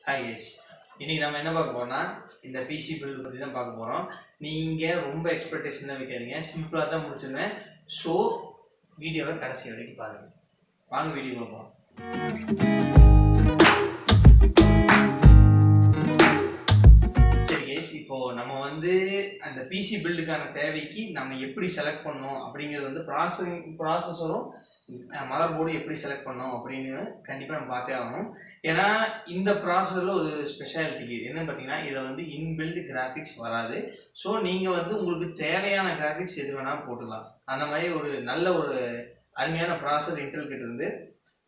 Hi guys, இன்னைக்கு நம்ம என்ன பார்க்க போறோம்னா இந்த பிசி பில்ட் பற்றி தான் பார்க்க போகிறோம். நீங்கள் ரொம்ப எக்ஸ்பெக்டேஷன் தான் வைக்காதீங்க, சிம்பிளாக தான் முடிச்சிருவேன். ஸோ வீடியோவை கடைசி வரைக்கும் பாருங்கள். வாங்க வீடியோக்குள்ள போகலாம். சரி கைஸ், இப்போது நம்ம அந்த பிசி பில்டுக்கான தேவைக்கு நம்ம எப்படி செலக்ட் பண்ணோம் அப்படிங்கிறது ப்ராசஸரும் மதர் போர்டு எப்படி செலக்ட் பண்ணோம் அப்படின்னு கண்டிப்பாக நம்ம பார்த்தே ஆகணும். ஏன்னா இந்த ப்ராசஸரில் ஒரு ஸ்பெஷாலிட்டி என்னன்னு பார்த்தீங்கன்னா, இதில் இன்பில்ட் கிராஃபிக்ஸ் வராது. ஸோ நீங்கள் உங்களுக்கு தேவையான கிராஃபிக்ஸ் எது வேணாலும் போட்டுக்கலாம். அந்த மாதிரி ஒரு நல்ல ஒரு அருமையான ப்ராசஸர் இன்டெல் கிட்ட இருந்து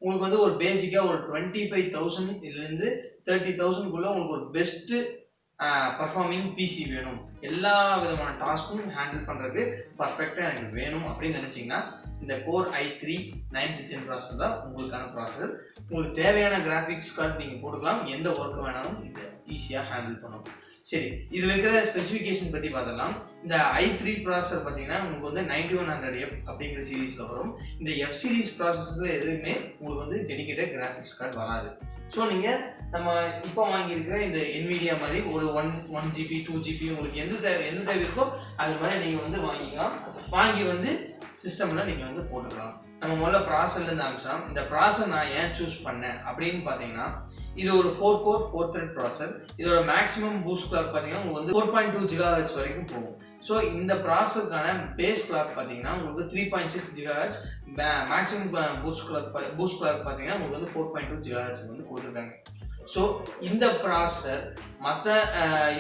உங்களுக்கு ஒரு பேசிக்காக ஒரு 25,000 30,000 உங்களுக்கு ஒரு பெஸ்ட்டு பர்ஃபார்மிங் பிசி வேணும், எல்லா விதமான டாஸ்க்கும் ஹேண்டில் பண்ணுறதுக்கு பர்ஃபெக்டாக எனக்கு வேணும் அப்படின்னு நினச்சிங்கன்னா இந்த Core i3 9th Gen processor தான் உங்களுக்கான ப்ராசஸர். உங்களுக்கு தேவையான கிராஃபிக்ஸ் கார்டு நீங்கள் போட்டுக்கலாம், எந்த ஒர்க்கு வேணாலும் இது ஈஸியாக ஹேண்டில் பண்ணும். சரி, இதில் இருக்கிற ஸ்பெசிஃபிகேஷன் பற்றி பார்த்துக்கலாம். இந்த i3 ப்ராசஸர் பார்த்தீங்கன்னா உங்களுக்கு 9100F அப்படிங்கிற சீரீஸில் வரும். இந்த F சீரீஸ் ப்ராசஸரில் எதுவுமே உங்களுக்கு டெடிகேட்டட் கிராஃபிக்ஸ் கார்டு வராது. ஸோ நீங்கள் நம்ம இப்போ வாங்கியிருக்கிற இந்த NVIDIA மாதிரி ஒரு 1 GB 2 GB உங்களுக்கு எந்த தேவை இருக்கோ அது மாதிரி நீங்கள் வாங்கிக்கலாம். வாங்கி சிஸ்டமில் நீங்கள் போட்டுக்கலாம். நம்ம முதல்ல ப்ராசஸர்லேருந்து ஆரம்பிச்சோம். இந்த ப்ராசஸர் நான் ஏன் சூஸ் பண்ணேன் அப்படின்னு பார்த்தீங்கன்னா, இது ஒரு 4 கோர் 4 த்ரெட் ப்ராசஸர். இதோட மேக்ஸிமம் பூஸ்ட் கிளாக் பார்த்தீங்கன்னா உங்களுக்கு 4.2 GHz வரைக்கும் போகும். ஸோ இந்த ப்ராசஸருக்கான பேஸ் கிளாக் பார்த்தீங்கன்னா உங்களுக்கு 3.6 GHz, மேக்ஸிமம் பூஸ்ட் கிளாக் பார்த்தீங்கன்னா உங்களுக்கு 4.2 GHz கொடுத்துருக்காங்க. ஸோ இந்த ப்ராசஸர் மற்ற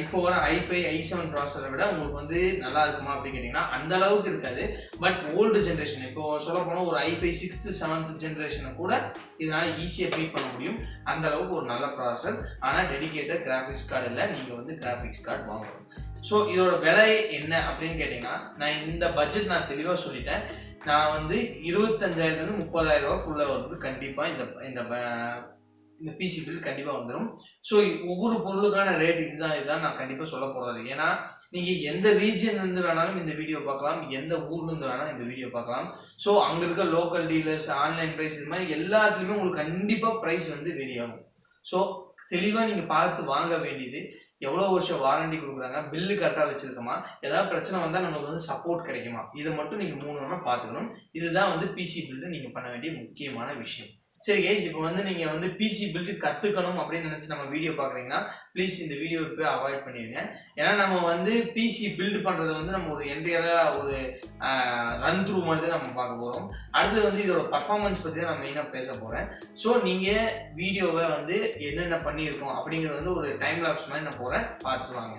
இப்போ வர i5 i7 ப்ராசஸரை விட உங்களுக்கு நல்லா இருக்குமா அப்படின்னு கேட்டிங்கன்னா அந்த அளவுக்கு இருக்காது. பட் ஓல்டு ஜென்ரேஷன், இப்போ சொல்ல போனால் ஒரு i5 6th 7th ஜென்ரேஷனை கூட இதனால் ஈஸியாக ட்ரீட் பண்ண முடியும். அந்த அளவுக்கு ஒரு நல்ல ப்ராசஸர். ஆனால் டெடிகேட்டட் கிராஃபிக்ஸ் கார்டு இல்லை, நீங்கள் கிராஃபிக்ஸ் கார்டு வாங்கணும். ஸோ இதோட விலை என்ன அப்படின்னு கேட்டிங்கன்னா, நான் இந்த பட்ஜெட் நான் தெளிவாக சொல்லிட்டேன். நான் 25,000 30,000 கண்டிப்பாக இந்த பிசி பில் கண்டிப்பாக வந்துடும். ஸோ ஒவ்வொரு பொருளுக்கான ரேட் இதுதான் நான் கண்டிப்பாக சொல்ல போகிறது. ஏன்னா நீங்கள் எந்த ரீஜன்லேருந்து வேணாலும் இந்த வீடியோ பார்க்கலாம், எந்த ஊர்லேருந்து வேணாலும் இந்த வீடியோ பார்க்கலாம். ஸோ அங்கே இருக்க லோக்கல் டீலர்ஸ், ஆன்லைன் ப்ரைஸ், இது மாதிரி எல்லாத்துலேயுமே உங்களுக்கு கண்டிப்பாக ப்ரைஸ் வெரி ஆகும். ஸோ தெளிவாக நீங்கள் பார்த்து வாங்க வேண்டியது, எவ்வளோ வருஷம் வாரண்டி கொடுக்குறாங்க, பில்லு கரெக்டாக வச்சுருக்கோமா, ஏதாவது பிரச்சனை வந்தால் நமக்கு சப்போர்ட் கிடைக்குமா, இதை மட்டும் நீங்கள் 3 வேணால் பார்த்துக்கணும். இதுதான் பிசி பில்டு நீங்கள் பண்ண வேண்டிய முக்கியமான விஷயம். சரி கைஸ், இப்போ நீங்கள் பிசி பில்டு கற்றுக்கணும் அப்படின்னு நினச்சி நம்ம வீடியோ பார்க்குறீங்கன்னா ப்ளீஸ் இந்த வீடியோ போய் அவாய்ட் பண்ணிடுங்க. ஏன்னா நம்ம பிசி பில்டு பண்ணுறது நம்ம ஒரு என்டையராக ஒரு ரன் த்ரூ மாதிரி தான் நம்ம பார்க்க போகிறோம். அடுத்து இதோட பர்ஃபார்மன்ஸ் பற்றி தான் நான் மெயினாக பேச போகிறேன். ஸோ நீங்கள் வீடியோவை என்னென்ன பண்ணியிருக்கோம் அப்படிங்கிறது ஒரு டைம் லாப்ஸ் மாதிரி நான் போகிறேன், பார்த்துட்டு வாங்க.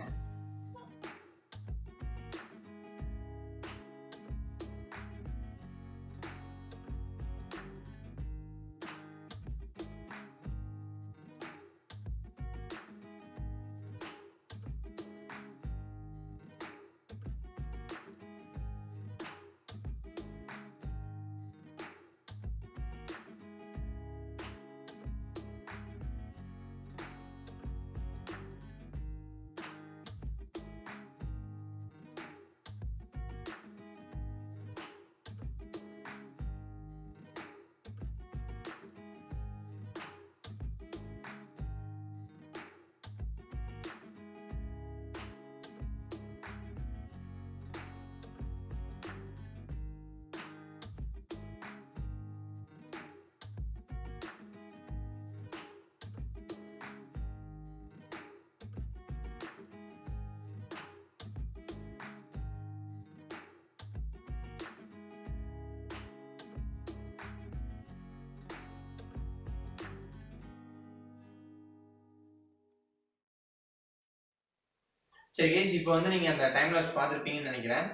சரி கைஸ், இப்போ நீங்கள் அந்த டைம் லேப்ஸ் பார்த்துருப்பீங்கன்னு நினைக்கிறேன்.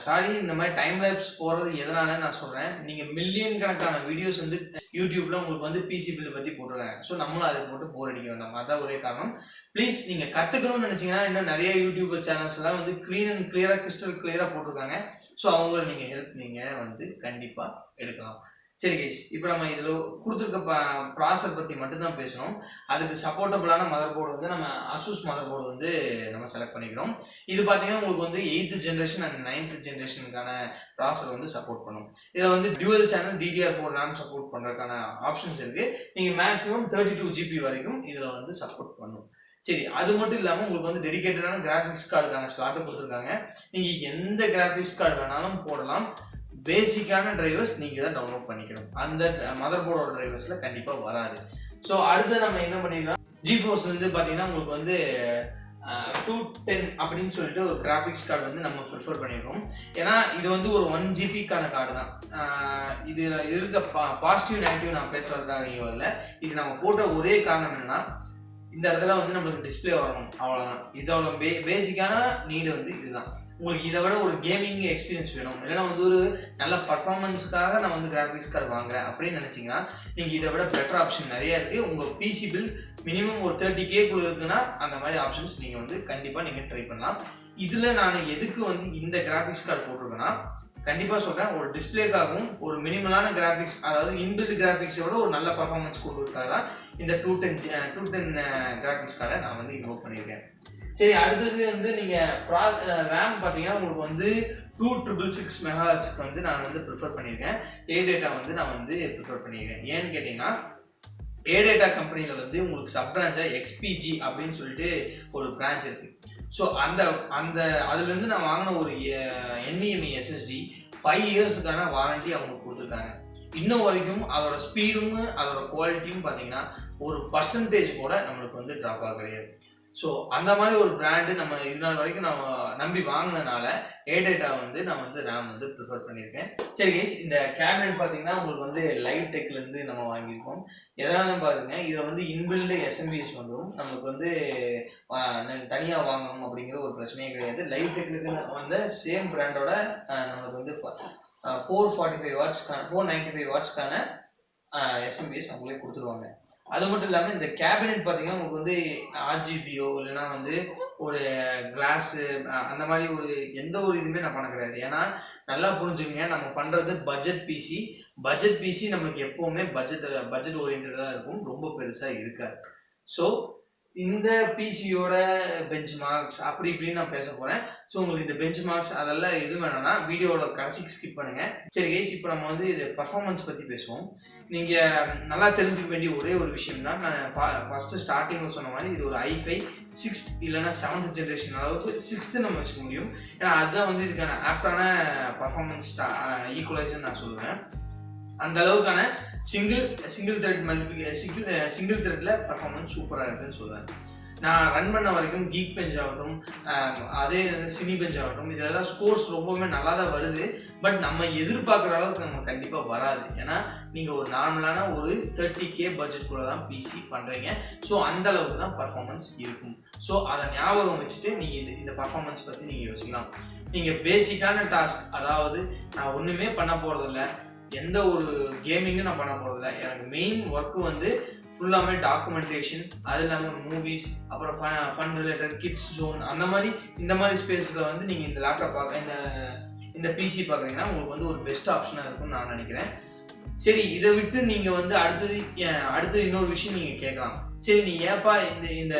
சாரி, இந்த மாதிரி டைம் லேப்ஸ் போகிறது எதனால நான் சொல்கிறேன், நீங்கள் மில்லியன் கணக்கான வீடியோஸ் யூடியூப்பில் உங்களுக்கு பிசி பில்டு பற்றி போட்டிருக்காங்க. ஸோ நம்மளும் அதை போட்டு போர் அடிக்க வேண்டாம், அதான் ஒரே காரணம். ப்ளீஸ் நீங்கள் கற்றுக்கணும்னு நினச்சிங்கன்னா இன்னும் நிறைய யூடியூப் சேனல்ஸ்லாம் க்ளீன் அண்ட் கிளியராக கிறிஸ்டல் கிளியராக போட்டிருக்காங்க. ஸோ அவங்கள நீங்கள் ஹெல்ப் நீங்கள் கண்டிப்பாக எடுக்கலாம். சரி கைஸ், இப்போ நம்ம இதில் கொடுத்துருக்க ப்ராசர் பற்றி மட்டும்தான் பேசணும். அதுக்கு சப்போர்ட்டபுளான மதர் போர்டு வந்து நம்ம அசூஸ் மதர் போர்டு வந்து நம்ம செலக்ட் பண்ணிக்கிறோம். இது பார்த்தீங்கன்னா உங்களுக்கு வந்து 8th ஜென்ரேஷன் அண்ட் 9th ஜென்ரேஷனுக்கான ப்ராசர் வந்து சப்போர்ட் பண்ணும். இதில் வந்து dual channel DDR4 RAM support பண்ணுறதுக்கான ஆப்ஷன்ஸ் இருக்குது. நீங்கள் மேக்ஸிமம் 32 GB வரைக்கும் இதில் வந்து சப்போர்ட் பண்ணும். சரி, அது மட்டும் இல்லாமல் உங்களுக்கு வந்து டெடிகேட்டடான கிராஃபிக்ஸ் கார்டுக்கான ஸ்லாட்டை கொடுத்துருக்காங்க. நீங்கள் எந்த கிராஃபிக்ஸ் கார்டு வேணாலும் போடலாம். பேசிக்கான டிரைவர்ஸ் நீங்கள் தான் டவுன்லோட் பண்ணிக்கணும். அந்த மதர் போர்டோட டிரைவர்ஸில் கண்டிப்பாக வராது. ஸோ அடுத்து நம்ம என்ன பண்ணிடலாம், GeForce வந்து பார்த்தீங்கன்னா உங்களுக்கு வந்து 210 அப்படின்னு சொல்லிட்டு ஒரு கிராஃபிக்ஸ் கார்டு வந்து நம்ம ப்ரிஃபர் பண்ணியிருக்கோம். ஏன்னா இது வந்து ஒரு 1 GB கார்டு தான். இது இருக்க பாசிட்டிவ் நெகட்டிவ் நான் பேசுறதுக்காக இல்லை. இது நம்ம போட்ட ஒரே காரணம் என்னன்னா, இந்த இடத்துல வந்து நம்மளுக்கு டிஸ்பிளே வரணும், அவ்வளோதான். இதோட பேசிக்கான நீடு வந்து இதுதான். உங்களுக்கு இதை விட ஒரு கேமிங் எக்ஸ்பீரியன்ஸ் வேணும், இல்லைன்னா வந்து ஒரு நல்ல பர்ஃபார்மன்ஸுக்காக நான் வந்து கிராஃபிக்ஸ் கார்டு வாங்குறேன் அப்படின்னு நினச்சிங்கன்னா நீங்கள் இதை விட பெட்டர் ஆப்ஷன் நிறையா இருக்குது. உங்கள் பிசி பில் மினிமம் ஒரு 30K இருக்குன்னா அந்த மாதிரி ஆப்ஷன்ஸ் நீங்கள் வந்து கண்டிப்பாக நீங்கள் ட்ரை பண்ணலாம். இதில் நான் எதுக்கு வந்து இந்த கிராஃபிக்ஸ் கார்டு போட்டிருக்கேன்னா, கண்டிப்பாக சொல்கிறேன், ஒரு டிஸ்பிளேக்காகவும் ஒரு மினிமலான கிராஃபிக்ஸ், அதாவது இன்பில்ட் கிராஃபிக்ஸோட ஒரு நல்ல பர்ஃபார்மன்ஸ் கொடுக்குறதுக்காக தான் இந்த 210 கிராஃபிக்ஸ் கார்டை நான் வந்து இன்வோக் பண்ணியிருக்கேன். சரி, அடுத்தது வந்து நீங்கள் ரேம் பார்த்தீங்கன்னா உங்களுக்கு வந்து 2666 MHz வந்து நான் வந்து ப்ரிஃபர் பண்ணியிருக்கேன். ADATA வந்து நான் வந்து ப்ரிஃபர் பண்ணியிருக்கேன். ஏன்னு கேட்டிங்கன்னா, ADATA கம்பெனியில் வந்து உங்களுக்கு சப் பிரான்ச்சாக XPG அப்படின்னு சொல்லிட்டு ஒரு பிரான்ச் இருக்குது. ஸோ அதுலேருந்து நான் வாங்கின ஒரு NVMe SSD 5 இயர்ஸுக்கான வாரண்டி அவங்க கொடுத்துருக்காங்க. இன்னும் வரைக்கும் அதோட ஸ்பீடும் அதோட குவாலிட்டியும் பார்த்தீங்கன்னா ஒரு பர்சன்டேஜ் கூட நம்மளுக்கு வந்து ட்ராப் ஆக கிடையாது. ஸோ அந்த மாதிரி ஒரு பிராண்டு நம்ம இது நாள் வரைக்கும் நம்ம நம்பி வாங்கினதுனால ADATA வந்து நான் வந்து ரேம் வந்து ப்ரிஃபர் பண்ணியிருக்கேன். சரி கைஸ், இந்த கேபினெட் பார்த்தீங்கன்னா உங்களுக்கு வந்து லைவ் டெக்லேருந்து நம்ம வாங்கியிருக்கோம். எதனால பாருங்க, இதில் வந்து இன்பில்டு SMBs வந்துடும். நமக்கு வந்து தனியாக வாங்கணும் அப்படிங்கிற ஒரு பிரச்சனையே கிடையாது. லைவ் டெக்லுக்கு வந்து சேம் பிராண்டோட நமக்கு வந்து 445 வாட்ஸ்க்கான 495 வாட்ஸ்க்கான SMBs அவங்களே கொடுத்துருவாங்க. அது மட்டும் இல்லாமல் இந்த கேபினெட் பார்த்தீங்கன்னா உங்களுக்கு வந்து RGBO இல்லைன்னா வந்து ஒரு கிளாஸு அந்த மாதிரி ஒரு எந்த ஒரு இதுவுமே நான் பண்ண கிடையாது. ஏன்னா நல்லா புரிஞ்சுக்கங்க, நம்ம பண்ணுறது பட்ஜெட் பிசி நம்மளுக்கு எப்போவுமே பட்ஜெட் ஓரியன்டாக இருக்கும், ரொம்ப பெருசாக இருக்காது. ஸோ இந்த பிசியோட பெஞ்ச் மார்க்ஸ் அப்படி இப்படின்னு நான் பேச போகிறேன். ஸோ உங்களுக்கு இந்த பெஞ்ச் மார்க்ஸ் அதெல்லாம் எது வேணும்னா வீடியோவோட கடைசிக்கு ஸ்கிப் பண்ணுங்கள். சரி கைஸ், இப்போ நம்ம வந்து இது பர்ஃபார்மன்ஸ் பற்றி பேசுவோம். நீங்கள் நல்லா தெரிஞ்சுக்க வேண்டிய ஒரே ஒரு விஷயம் தான், நான் ஃபஸ்ட்டு ஸ்டார்டிங்கில் சொன்ன மாதிரி இது ஒரு i5 6th இல்லைனா 7th ஜென்ரேஷன் அளவுக்கு 6th நம்ம வச்சுக்க முடியும். ஏன்னா அதுதான் வந்து இதுக்கான ஆப்டான பர்ஃபார்மன்ஸ் ஈக்குவலைசர் நான் சொல்லுவேன். அந்த அளவுக்கான சிங்கிள் த்ரெட்டில் பர்ஃபார்மன்ஸ் சூப்பராக இருக்குன்னு சொல்லுவேன். நான் ரன் பண்ண வரைக்கும் கீக் பெஞ்ச் ஆகட்டும், அதே சினி பெஞ்ச் ஆகட்டும், இதெல்லாம் ஸ்கோர்ஸ் ரொம்பவுமே நல்லா தான் வருது. பட் நம்ம எதிர்பார்க்குற அளவுக்கு நம்ம கண்டிப்பாக வராது. ஏன்னா நீங்கள் ஒரு நார்மலான ஒரு 30K பட்ஜெட்குள்ளே தான் பிசி பண்ணுறீங்க. ஸோ அந்த அளவுக்கு தான் பர்ஃபார்மன்ஸ் இருக்கும். ஸோ அதை ஞாபகம் வச்சுட்டு நீங்கள் இந்த பர்ஃபார்மன்ஸ் பற்றி நீங்கள் யோசிக்கலாம். நீங்கள் பேசிக்கான டாஸ்க், அதாவது நான் ஒன்றுமே பண்ண போகிறதில்ல, எந்த ஒரு கேமிங்கும் நான் பண்ண போகிறதில்ல, எனக்கு மெயின் ஒர்க்கு வந்து ஃபுல்லாமே டாக்குமெண்டேஷன், அது இல்லாமல் மூவிஸ், அப்புறம் ஃபன் ரிலேட்டட் கிட்ஸ் ஜோன், அந்த மாதிரி இந்த மாதிரி ஸ்பேஸில் வந்து நீங்கள் இந்த லேப்டாப் இந்த பிசி பார்க்குறீங்கன்னா உங்களுக்கு வந்து ஒரு பெஸ்ட் ஆப்ஷனாக இருக்கும்னு நான் நினைக்கிறேன். சரி, இதை விட்டு நீங்கள் வந்து அடுத்தது இன்னொரு விஷயம் நீங்கள் கேட்கலாம். சரி, நீ ஏப்பா இந்த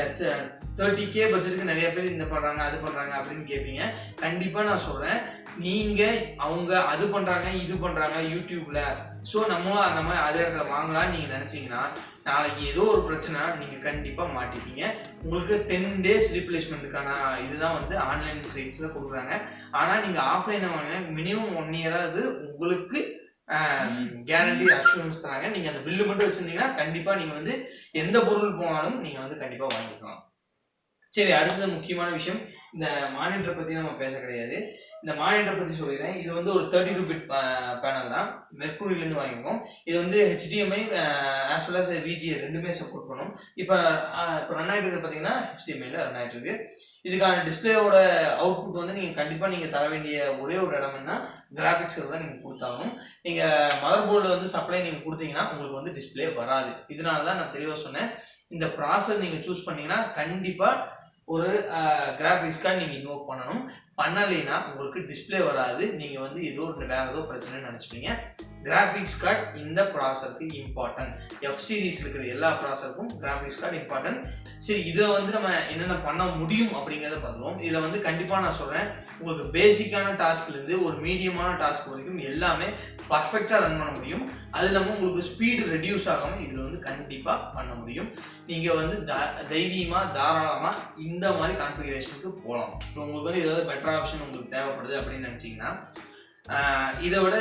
30K பட்ஜெட்டுக்கு நிறைய பேர் இந்த பண்ணுறாங்க அது பண்ணுறாங்க அப்படின்னு கேட்பீங்க. கண்டிப்பாக நான் சொல்கிறேன், நீங்கள் அவங்க அது பண்ணுறாங்க இது பண்ணுறாங்க யூடியூப்பில், ஸோ நம்மளும் அந்த மாதிரி அதே இடத்துல வாங்கலாம்னு நீங்கள் நினச்சிங்கன்னா நாளைக்கு ஏதோ ஒரு பிரச்சனை நீங்கள் கண்டிப்பாக மாட்டிப்பீங்க. உங்களுக்கு 10 days ரீப்ளேஸ்மெண்ட்டுக்கான இதுதான் வந்து ஆன்லைன் சைட்ஸில் கொடுக்குறாங்க. ஆனால் நீங்கள் ஆஃப்லைனில் வாங்கினா மினிமம் 1 year உங்களுக்கு கேரண்டி அஷூரன்ஸ் தராங்க. நீங்கள் அந்த பில்லு மட்டும் வச்சுருந்தீங்கன்னா கண்டிப்பாக நீங்கள் வந்து எந்த பொருள் போனாலும் நீங்கள் வந்து கண்டிப்பாக வாங்கிக்கலாம். சரி, அடுத்தது முக்கியமான விஷயம், இந்த மானிட்டரை பற்றி நம்ம பேச கிடையாது. இந்த மானிட்டரை பற்றி சொல்லிடுறேன். இது வந்து ஒரு 32 bit பேனல் தான், மெர்க்குரியிலேருந்து வாங்கியிருக்கோம். இது வந்து HDMI as well as VGA ரெண்டுமே சப்போர்ட் பண்ணும். இப்போ ரன் ஆகிட்டு இருக்குது பார்த்தீங்கன்னா HDMIயில் ரன் ஆகிட்டு இருக்கு. இதுக்கான டிஸ்பிளேயோட அவுட்புட் வந்து நீங்கள் தர வேண்டிய ஒரே ஒரு இடம்னா கிராஃபிக்ஸ் தான் நீங்கள் கொடுத்தாலும். நீங்கள் மதர் போர்டில் வந்து சப்ளை நீங்கள் கொடுத்தீங்கன்னா உங்களுக்கு வந்து டிஸ்பிளே வராது. இதனால தான் நான் தெளிவாக சொன்னேன், இந்த ப்ராசர் நீங்கள் சூஸ் பண்ணிங்கன்னா கண்டிப்பாக ஒரு கிராஃபிக்ஸ் கார்டு நீங்கள் இன்வோக் பண்ணணும். பண்ணலைன்னா உங்களுக்கு டிஸ்பிளே வராது. நீங்கள் வந்து வேறு ஏதோ பிரச்சனைன்னு நினச்சிப்பீங்க. கிராஃபிக்ஸ் கார்டு இந்த ப்ராசஸருக்கு இம்பார்ட்டன்ட். எஃப் சீரிஸ் இருக்கிற எல்லா ப்ராசஸருக்கும் கிராஃபிக்ஸ் கார்டு இம்பார்ட்டன்ட். சரி, இதை வந்து நம்ம என்னென்ன பண்ண முடியும் அப்படிங்கிறத பார்த்துருவோம். இதில் வந்து கண்டிப்பாக நான் சொல்கிறேன், உங்களுக்கு பேசிக்கான டாஸ்க்லேருந்து ஒரு மீடியமான டாஸ்க் வரைக்கும் எல்லாமே பர்ஃபெக்டாக ரன் பண்ண முடியும். அது இல்லாமல் உங்களுக்கு ஸ்பீடு ரெடியூஸ் ஆகாமல் இதில் வந்து கண்டிப்பாக பண்ண முடியும். நீங்கள் வந்து தைரியமாக தாராளமாக இந்த மாதிரி கான்ஃபிகரேஷனுக்கு போகலாம். ஸோ உங்களுக்கு வந்து ஏதாவது பெட்டர் ஆப்ஷன் உங்களுக்கு தேவைப்படுது அப்படின்னு நினச்சிங்கன்னா, இதை விட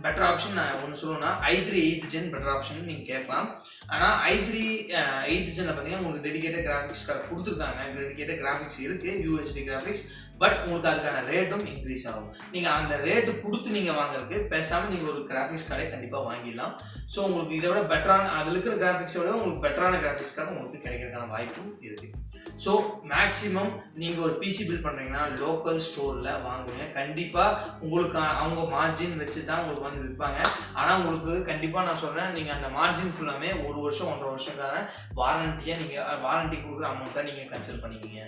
பெட்டர் ஆப்ஷன் நான் ஒன்று சொல்லணும்னா i3 8th gen better option நீங்கள் கேட்கலாம். ஆனால் i3 8th ஜெனில் பார்த்தீங்கன்னா உங்களுக்கு டெடிகேட்டட் கிராஃபிக்ஸ் கார்டு கொடுத்துருக்காங்க. டெடிகேட்டட் கிராஃபிக்ஸ் இருக்குது, யூஎஸ்டி கிராஃபிக்ஸ். பட் உங்களுக்கு அதுக்கான ரேட்டும் இன்க்ரீஸ் ஆகும். நீங்கள் அந்த ரேட்டு கொடுத்து நீங்கள் வாங்குறதுக்கு பேசாமல் நீங்கள் ஒரு கிராஃபிக்ஸ் கார்டை கண்டிப்பாக வாங்கிடலாம். ஸோ உங்களுக்கு இதை விட பெட்டரான, அதில் இருக்கிற கிராஃபிக்ஸை விட உங்களுக்கு பெட்டரான கிராஃபிக்ஸ் கார்டு உங்களுக்கு கிடைக்கிறதுக்கான வாய்ப்பும் இருக்குது. ஸோ மேக்ஸிமம் நீங்கள் ஒரு பிசி பில்ட் பண்ணுறீங்கன்னா லோக்கல் ஸ்டோரில் வாங்குங்க. கண்டிப்பாக உங்களுக்கு அவங்க மார்ஜின் வச்சு தான் உங்களுக்கு வந்து விற்பாங்க. ஆனால் உங்களுக்கு கண்டிப்பாக நான் சொல்கிறேன், நீங்கள் அந்த மார்ஜின் ஃபுல்லாமே 1 வருஷம் 1.5 வருஷக்கான வாரண்டியை நீங்கள் வாரண்டி கொடுக்குற அமௌண்ட்டை நீங்கள் கன்சிடர் பண்ணிக்கிங்க.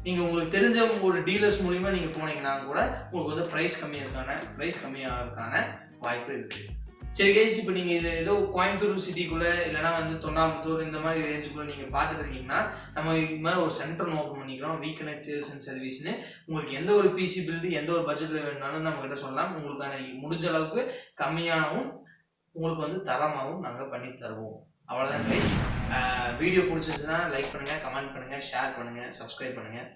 நீங்கள் உங்களுக்கு தெரிஞ்ச ஒரு டீலர்ஸ் மூலிமா நீங்கள் போனீங்கன்னா கூட உங்களுக்கு வந்து ப்ரைஸ் கம்மியாகிறதுக்கான வாய்ப்பு இருக்குது. சரி கைஸ், இப்போ நீங்கள் இது ஏதோ கோயம்புத்தூர் சிட்டிக்குள்ளே இல்லைனா வந்து தொண்டாமுத்தூர் இந்த மாதிரி ரேஞ்சுக்குள்ளே நீங்கள் பார்த்துட்டு இருக்கீங்கன்னா, நம்ம இது மாதிரி ஒரு சென்டர் ஓப்பன் பண்ணிக்கிறோம், வீக்கெண்ட் சேல்ஸ் அண்ட் சர்வீஸ்னு. உங்களுக்கு எந்த ஒரு பிசி பில்டு எந்த ஒரு பட்ஜெட்டில் வேணுனாலும் நம்மக்கிட்ட சொல்லலாம். உங்களுக்கான முடிஞ்ச அளவுக்கு கம்மியாகவும் உங்களுக்கு வந்து தரமாகவும் நாங்கள் பண்ணி தருவோம். அவ்வளோதான் கைஸ். வீடியோ பிடிச்சிருச்சுன்னா லைக் பண்ணுங்கள், கமெண்ட் பண்ணுங்கள், ஷேர் பண்ணுங்கள், சப்ஸ்கிரைப் பண்ணுங்கள்.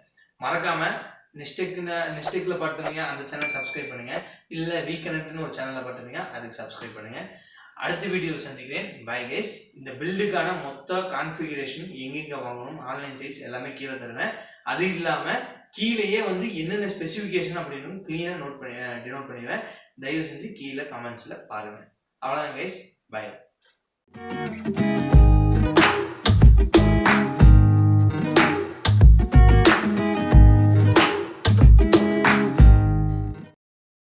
மறக்காமல் நெஸ்டெக்கில் பார்த்துருந்தீங்க அந்த சேனல் சப்ஸ்கிரைப் பண்ணுங்கள். இல்லை வீக்கெண்ட்னு ஒரு சேனலில் பார்த்துருந்தீங்க அதுக்கு சப்ஸ்கிரைப் பண்ணுங்கள். அடுத்த வீடியோவில் சந்திக்கிறேன். Bye guys. இந்த பில்டுக்கான மொத்த கான்ஃபிகரேஷன் எங்கெங்கே வாங்கணும், ஆன்லைன் சைட்ஸ் எல்லாமே கீழே தருவேன். அது இல்லாமல் கீழேயே வந்து என்னென்ன ஸ்பெசிஃபிகேஷன் அப்படின்னு க்ளீனாக டினோட் பண்ணிடுவேன். தயவு செஞ்சு கீழே கமெண்ட்ஸில் பாருங்கள். அவ்வளோதான் கைஸ். பை.